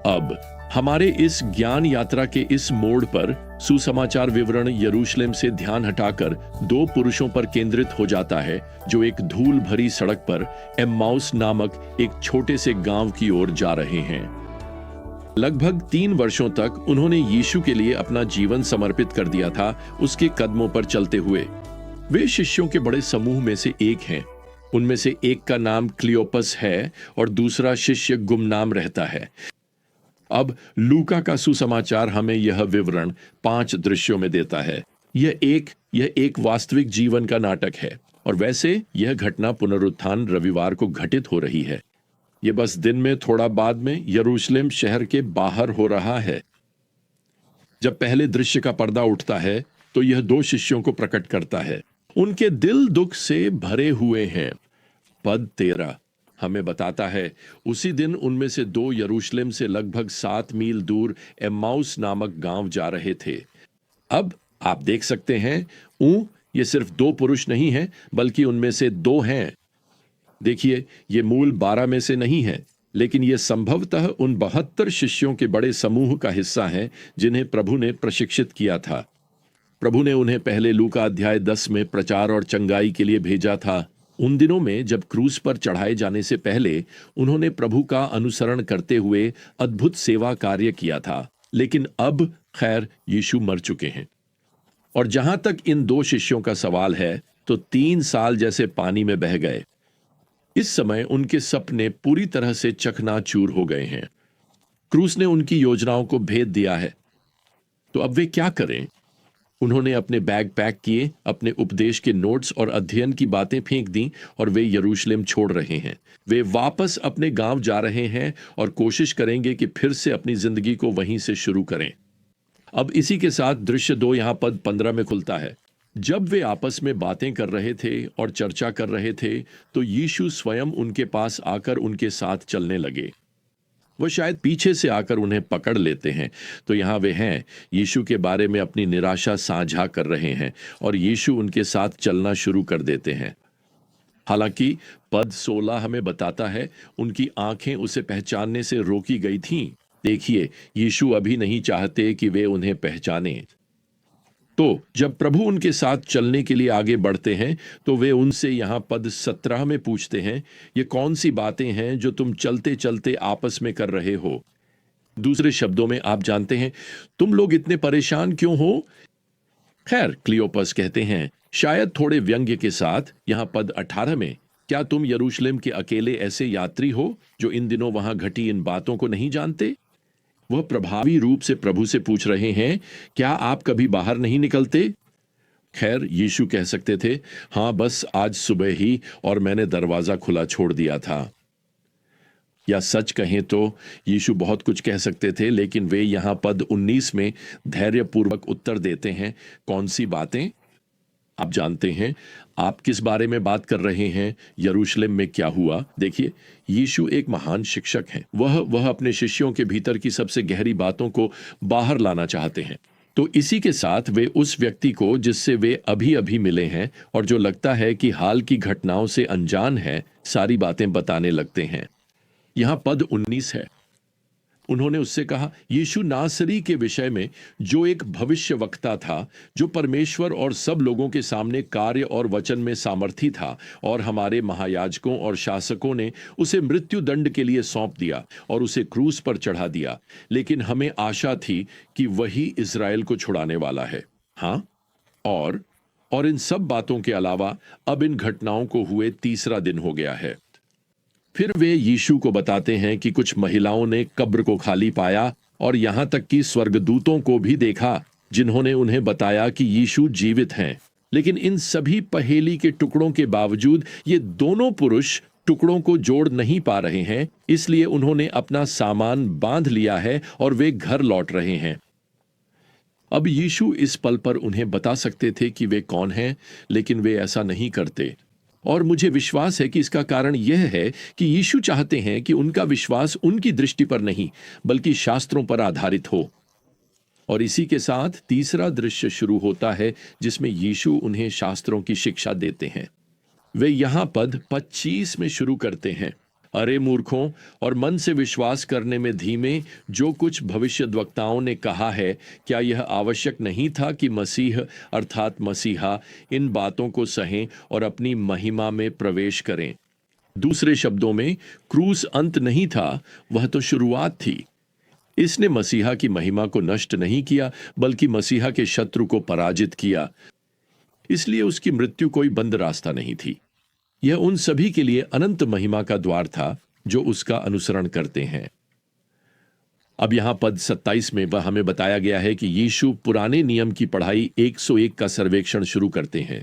अब हमारे इस ज्ञान यात्रा के इस मोड़ पर सुसमाचार विवरण यरूशलेम से ध्यान हटाकर दो पुरुषों पर केंद्रित हो जाता है जो एक धूल भरी सड़क पर एम्माउस नामक एक छोटे से गांव की ओर जा रहे हैं। लगभग 3 वर्षों तक उन्होंने यीशु के लिए अपना जीवन समर्पित कर दिया था। उसके कदमों पर चलते हुए वे शिष्यों के बड़े समूह में से एक हैं। उनमें से एक का नाम क्लियोपस है और दूसरा शिष्य गुमनाम रहता है। अब लूका का सुसमाचार हमें यह विवरण 5 दृश्यों में देता है। यह एक वास्तविक जीवन का नाटक है और वैसे यह घटना पुनरुत्थान रविवार को घटित हो रही है। यह बस दिन में थोड़ा बाद में यरूशलेम शहर के बाहर हो रहा है। जब पहले दृश्य का पर्दा उठता है तो यह 2 शिष्यों को प्रकट करता है। उनके दिल दुख से भरे हुए हैं। पद 13 हमें बताता है, उसी दिन उनमें से 2 यरूशलेम से लगभग 7 मील दूर एम्माउस नामक गांव जा रहे थे। अब आप देख सकते हैं, ये सिर्फ 2 पुरुष नहीं हैं, बल्कि उनमें से 2 हैं। देखिए, ये मूल 12 में से नहीं है, लेकिन ये संभवतः उन 72 शिष्यों के बड़े समूह का हिस्सा है जिन्हें प्रभु ने प्रशिक्षित किया था। प्रभु ने उन्हें पहले लूका अध्याय 10 में प्रचार और चंगाई के लिए भेजा था। उन दिनों में जब क्रूस पर चढ़ाए जाने से पहले उन्होंने प्रभु का अनुसरण करते हुए अद्भुत सेवा कार्य किया था। लेकिन अब खैर यीशु मर चुके हैं। और जहां तक इन 2 शिष्यों का सवाल है, तो 3 साल जैसे पानी में बह गए। इस समय उनके सपने पूरी तरह से चकनाचूर हो गए हैं। क्रूस ने उनकी योजनाओं को भेद दिया है। तो अब वे क्या करें? उन्होंने अपने बैग पैक किए, अपने उपदेश के नोट्स और अध्ययन की बातें फेंक दी और वे यरूशलेम छोड़ रहे हैं। वे वापस अपने गांव जा रहे हैं और कोशिश करेंगे कि फिर से अपनी जिंदगी को वहीं से शुरू करें। अब इसी के साथ दृश्य 2 यहां पद 15 में खुलता है। जब वे आपस में बातें कर रहे थे और चर्चा कर रहे थे, तो यीशु स्वयं उनके पास आकर उनके साथ चलने लगे। वह शायद पीछे से आकर उन्हें पकड़ लेते हैं। तो यहां वे हैं, यीशु के बारे में अपनी निराशा साझा कर रहे हैं और यीशु उनके साथ चलना शुरू कर देते हैं। हालांकि पद 16 हमें बताता है, उनकी आंखें उसे पहचानने से रोकी गई थीं। देखिए, यीशु अभी नहीं चाहते कि वे उन्हें पहचानें। तो जब प्रभु उनके साथ चलने के लिए आगे बढ़ते हैं, तो वे उनसे यहां पद 17 में पूछते हैं, ये कौन सी बातें हैं जो तुम चलते चलते आपस में कर रहे हो? दूसरे शब्दों में आप जानते हैं, तुम लोग इतने परेशान क्यों हो? खैर, क्लियोपस कहते हैं, शायद थोड़े व्यंग्य के साथ, यहां पद 18 में, क्या तुम यरूशलेम के अकेले ऐसे यात्री हो जो इन दिनों वहां घटी इन बातों को नहीं जानते? वह प्रभावी रूप से प्रभु से पूछ रहे हैं, क्या आप कभी बाहर नहीं निकलते? खैर, यीशु कह सकते थे, हां, बस आज सुबह ही और मैंने दरवाजा खुला छोड़ दिया था। या सच कहें तो यीशु बहुत कुछ कह सकते थे, लेकिन वे यहां पद 19 में धैर्यपूर्वक उत्तर देते हैं। कौन सी बातें? आप जानते हैं, आप किस बारे में बात कर रहे हैं? यरूशलेम में क्या हुआ? देखिए, यीशु एक महान शिक्षक हैं। वह अपने शिष्यों के भीतर की सबसे गहरी बातों को बाहर लाना चाहते हैं। तो इसी के साथ वे उस व्यक्ति को जिससे वे अभी अभी मिले हैं और जो लगता है कि हाल की घटनाओं से अनजान है, सारी बातें बताने लगते हैं। यहां पद 19 है। उन्होंने उससे कहा, यीशु नासरी के विषय में, जो एक भविष्यवक्ता था, जो परमेश्वर और सब लोगों के सामने कार्य और वचन में सामर्थी था, और हमारे महायाजकों और शासकों ने उसे मृत्यु दंड के लिए सौंप दिया और उसे क्रूस पर चढ़ा दिया। लेकिन हमें आशा थी कि वही इज़राइल को छुड़ाने वाला है। हाँ, और इन सब बातों के अलावा अब इन घटनाओं को हुए 3रा दिन हो गया है। फिर वे यीशु को बताते हैं कि कुछ महिलाओं ने कब्र को खाली पाया और यहां तक कि स्वर्गदूतों को भी देखा, जिन्होंने उन्हें बताया कि यीशु जीवित हैं। लेकिन इन सभी पहेली के टुकड़ों के बावजूद ये दोनों पुरुष टुकड़ों को जोड़ नहीं पा रहे हैं, इसलिए उन्होंने अपना सामान बांध लिया है और वे घर लौट रहे हैं। अब यीशु इस पल पर उन्हें बता सकते थे कि वे कौन हैं, लेकिन वे ऐसा नहीं करते। और मुझे विश्वास है कि इसका कारण यह है कि यीशु चाहते हैं कि उनका विश्वास उनकी दृष्टि पर नहीं, बल्कि शास्त्रों पर आधारित हो। और इसी के साथ 3रा दृश्य शुरू होता है, जिसमें यीशु उन्हें शास्त्रों की शिक्षा देते हैं। वे यहां पद 25 में शुरू करते हैं। अरे मूर्खों और मन से विश्वास करने में धीमे, जो कुछ भविष्यद्वक्ताओं ने कहा है, क्या यह आवश्यक नहीं था कि मसीह अर्थात मसीहा इन बातों को सहें और अपनी महिमा में प्रवेश करें? दूसरे शब्दों में, क्रूस अंत नहीं था, वह तो शुरुआत थी। इसने मसीहा की महिमा को नष्ट नहीं किया, बल्कि मसीहा के शत्रु को पराजित किया। इसलिए उसकी मृत्यु कोई बंद रास्ता नहीं थी। यह उन सभी के लिए अनंत महिमा का द्वार था जो उसका अनुसरण करते हैं। अब यहां पद 27 में वह हमें बताया गया है कि यीशु पुराने नियम की पढ़ाई 101 का सर्वेक्षण शुरू करते हैं।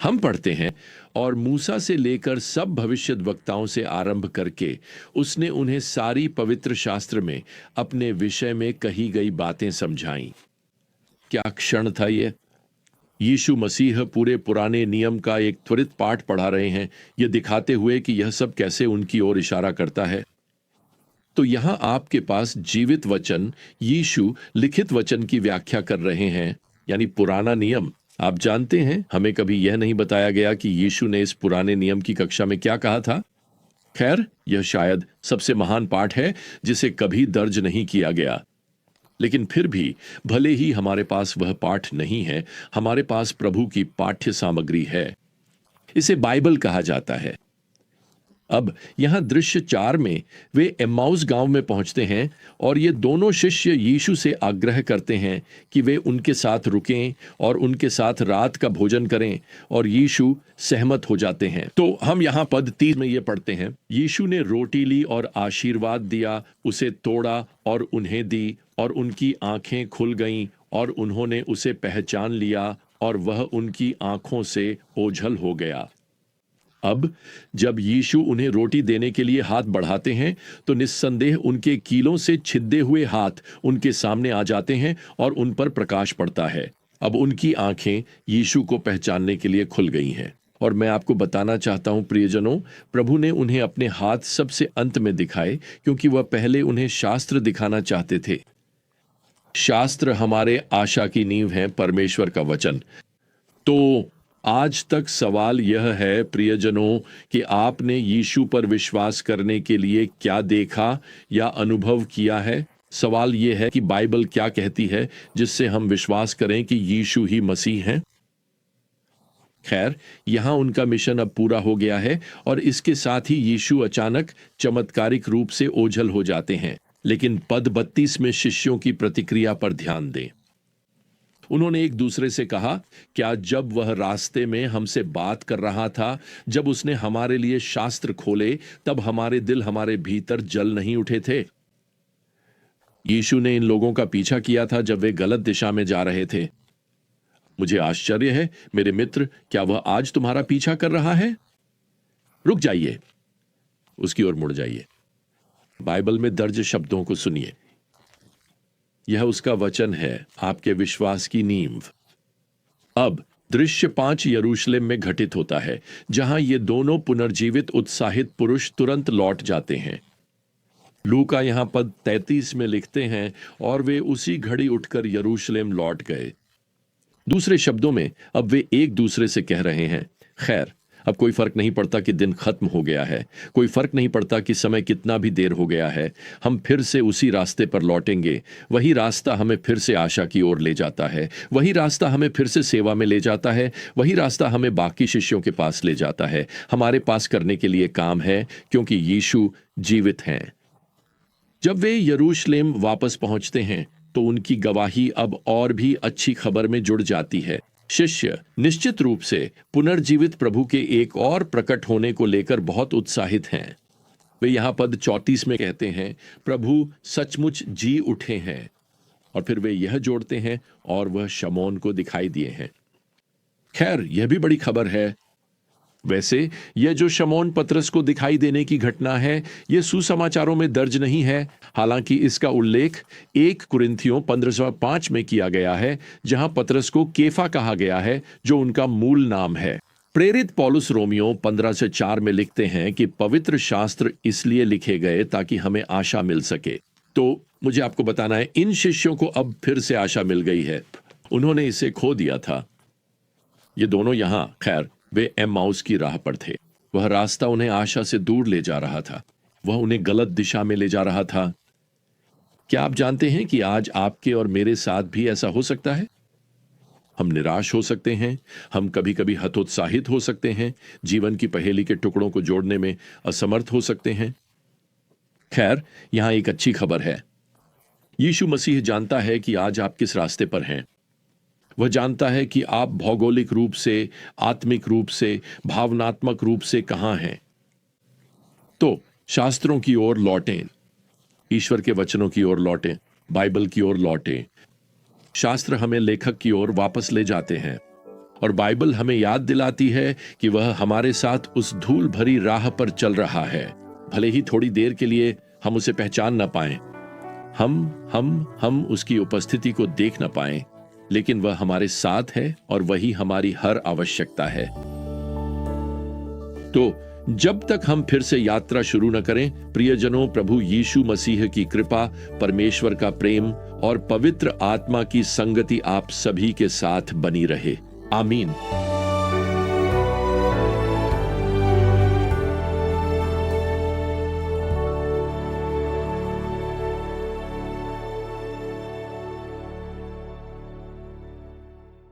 हम पढ़ते हैं, और मूसा से लेकर सब भविष्यद्वक्ताओं से आरंभ करके उसने उन्हें सारी पवित्र शास्त्र में अपने विषय में कही गई बातें समझाईं। क्या क्षण था यह! यीशु मसीह पूरे पुराने नियम का एक त्वरित पाठ पढ़ा रहे हैं, यह दिखाते हुए कि यह सब कैसे उनकी ओर इशारा करता है। तो यहां आपके पास जीवित वचन यीशु लिखित वचन की व्याख्या कर रहे हैं, यानी पुराना नियम। आप जानते हैं, हमें कभी यह नहीं बताया गया कि यीशु ने इस पुराने नियम की कक्षा में क्या कहा था। खैर, यह शायद सबसे महान पाठ है जिसे कभी दर्ज नहीं किया गया। लेकिन फिर भी, भले ही हमारे पास वह पाठ नहीं है, हमारे पास प्रभु की पाठ्य सामग्री है। इसे बाइबल कहा जाता है। अब यहां दृश्य 4 में वे एम्माउस गांव में पहुंचते हैं और ये दोनों शिष्य यीशु से आग्रह करते हैं कि वे उनके साथ रुकें और उनके साथ रात का भोजन करें, और यीशु सहमत हो जाते हैं। तो हम यहां पद 30 में ये पढ़ते हैं, यीशु ने रोटी ली और आशीर्वाद दिया, उसे तोड़ा और उन्हें दी, और उनकी आंखें खुल गईं और उन्होंने उसे पहचान लिया, और वह उनकी आंखों से ओझल हो गया। अब जब यीशु उन्हें रोटी देने के लिए हाथ बढ़ाते हैं, तो निस्संदेह उनके कीलों से छिद्दे हुए हाथ उनके सामने आ जाते हैं और उन पर प्रकाश पड़ता है। अब उनकी आंखें यीशु को पहचानने के लिए खुल गई हैं। और मैं आपको बताना चाहता हूं प्रियजनों, प्रभु ने उन्हें अपने हाथ सबसे अंत में दिखाए, क्योंकि वह पहले उन्हें शास्त्र दिखाना चाहते थे। शास्त्र हमारे आशा की नींव है, परमेश्वर का वचन। तो आज तक सवाल यह है प्रियजनों कि आपने यीशु पर विश्वास करने के लिए क्या देखा या अनुभव किया है। सवाल यह है कि बाइबल क्या कहती है जिससे हम विश्वास करें कि यीशु ही मसीह हैं। खैर, यहां उनका मिशन अब पूरा हो गया है और इसके साथ ही यीशु अचानक चमत्कारिक रूप से ओझल हो जाते हैं। लेकिन पद 32 में शिष्यों की प्रतिक्रिया पर ध्यान दें। उन्होंने एक दूसरे से कहा, क्या जब वह रास्ते में हमसे बात कर रहा था, जब उसने हमारे लिए शास्त्र खोले, तब हमारे दिल हमारे भीतर जल नहीं उठे थे? यीशु ने इन लोगों का पीछा किया था जब वे गलत दिशा में जा रहे थे। मुझे आश्चर्य है मेरे मित्र, क्या वह आज तुम्हारा पीछा कर रहा है? रुक जाइए, उसकी ओर मुड़ जाइए। बाइबल में दर्ज शब्दों को सुनिए। यह उसका वचन है, आपके विश्वास की नींव। अब दृश्य 5 यरूशलेम में घटित होता है, जहां ये दोनों पुनर्जीवित उत्साहित पुरुष तुरंत लौट जाते हैं। लूका यहां पद 33 में लिखते हैं, और वे उसी घड़ी उठकर यरूशलेम लौट गए। दूसरे शब्दों में, अब वे एक दूसरे से कह रहे हैं, खैर, अब कोई फर्क नहीं पड़ता कि दिन खत्म हो गया है, कोई फर्क नहीं पड़ता कि समय कितना भी देर हो गया है, हम फिर से उसी रास्ते पर लौटेंगे। वही रास्ता हमें फिर से आशा की ओर ले जाता है, वही रास्ता हमें फिर से सेवा में ले जाता है, वही रास्ता हमें बाकी शिष्यों के पास ले जाता है। हमारे पास करने के लिए काम है, क्योंकि यीशु जीवित हैं। जब वे यरूशलेम वापस पहुंचते हैं, तो उनकी गवाही अब और भी अच्छी खबर में जुड़ जाती है। शिष्य निश्चित रूप से पुनर्जीवित प्रभु के एक और प्रकट होने को लेकर बहुत उत्साहित हैं। वे यहां पद 34 में कहते हैं, प्रभु सचमुच जी उठे हैं। और फिर वे यह जोड़ते हैं, और वह शमौन को दिखाई दिए हैं। खैर, यह भी बड़ी खबर है। वैसे यह जो शमौन पतरस को दिखाई देने की घटना है, यह सुसमाचारों में दर्ज नहीं है। हालांकि इसका उल्लेख 1 कुरिन्थियों 15:5 में किया गया है, जहां पतरस को केफा कहा गया है, जो उनका मूल नाम है। प्रेरित पौलुस रोमियो 15:4 में लिखते हैं कि पवित्र शास्त्र इसलिए लिखे गए ताकि हमें आशा मिल सके। तो मुझे आपको बताना है, इन शिष्यों को अब फिर से आशा मिल गई है। उन्होंने इसे खो दिया था। ये दोनों यहां, खैर, वे एम्माउस की राह पर थे। वह रास्ता उन्हें आशा से दूर ले जा रहा था, वह उन्हें गलत दिशा में ले जा रहा था। क्या आप जानते हैं कि आज आपके और मेरे साथ भी ऐसा हो सकता है? हम निराश हो सकते हैं, हम कभी कभी हतोत्साहित हो सकते हैं, जीवन की पहेली के टुकड़ों को जोड़ने में असमर्थ हो सकते हैं। खैर, यहां एक अच्छी खबर है। यीशु मसीह जानता है कि आज आप किस रास्ते पर हैं। वह जानता है कि आप भौगोलिक रूप से, आत्मिक रूप से, भावनात्मक रूप से कहां हैं। तो शास्त्रों की ओर लौटें, ईश्वर के वचनों की ओर लौटें, बाइबल की ओर लौटें। शास्त्र हमें लेखक की ओर वापस ले जाते हैं और बाइबल हमें याद दिलाती है कि वह हमारे साथ उस धूल भरी राह पर चल रहा है। भले ही थोड़ी देर के लिए हम उसे पहचान न पाएं, हम उसकी उपस्थिति को देख न पाएं, लेकिन वह हमारे साथ है और वही हमारी हर आवश्यकता है। तो जब तक हम फिर से यात्रा शुरू न करें, प्रियजनों, प्रभु यीशु मसीह की कृपा, परमेश्वर का प्रेम और पवित्र आत्मा की संगति आप सभी के साथ बनी रहे। आमीन।